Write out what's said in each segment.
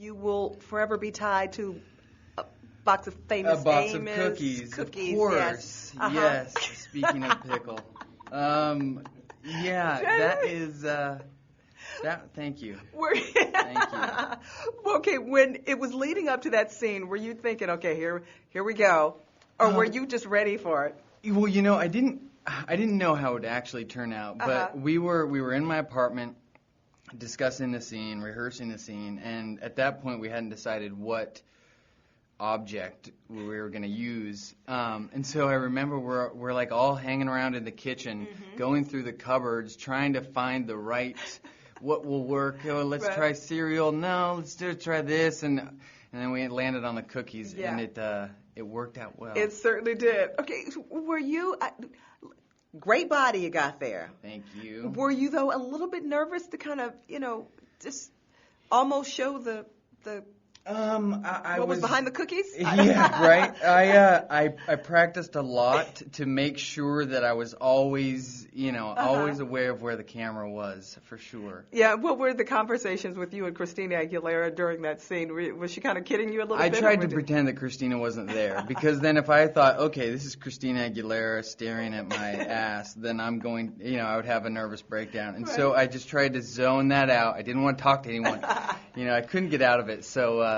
you will forever be tied to a box of famous box Amos of cookies. Of course. Yes. Yes. Speaking of pickle. Yeah, that is... thank you. Thank you. Okay, when it was leading up to that scene, were you thinking, okay, here we go, or were you just ready for it? Well, you know, I didn't know how it would actually turn out, but we were in my apartment discussing the scene, rehearsing the scene, and at that point we hadn't decided what object we were going to use. And so I remember we're like all hanging around in the kitchen, going through the cupboards, trying to find the right, what will work. Oh, let's try cereal. No, let's try this. And then we landed on the cookies, and it worked out well. It certainly did. Okay, were you... great body you got there. Thank you. Were you, though, a little bit nervous to kind of, just almost show the what was behind the cookies? Yeah, right. I practiced a lot to make sure that I was always, always aware of where the camera was, for sure. Yeah, what were the conversations with you and Christina Aguilera during that scene? Was she kind of kidding you a little bit? I tried to pretend that Christina wasn't there, because then if I thought, okay, this is Christina Aguilera staring at my ass, then I'm going, I would have a nervous breakdown. And so I just tried to zone that out. I didn't want to talk to anyone. I couldn't get out of it. So,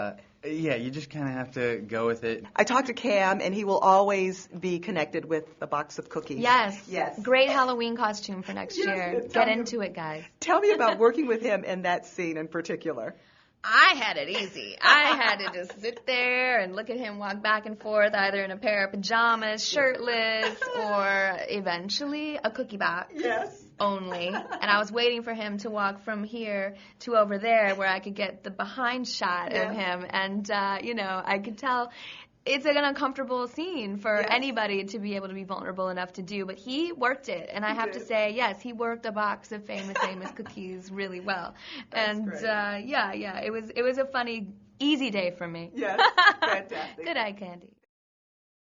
yeah, you just kind of have to go with it. I talked to Cam, and he will always be connected with a box of cookies. Yes. Great Halloween costume for next year. Get into it, guys. Tell me about working with him in that scene in particular. I had it easy. I had to just sit there and look at him walk back and forth, either in a pair of pajamas, shirtless, or eventually a cookie box. Yes. Only. And I was waiting for him to walk from here to over there where I could get the behind shot of him. And, I could tell it's an uncomfortable scene for anybody to be able to be vulnerable enough to do. But he worked it. And I have to say, yes, he worked a box of famous cookies really well. That's and, great. It was a funny, easy day for me. Yes, fantastic. Good eye candy.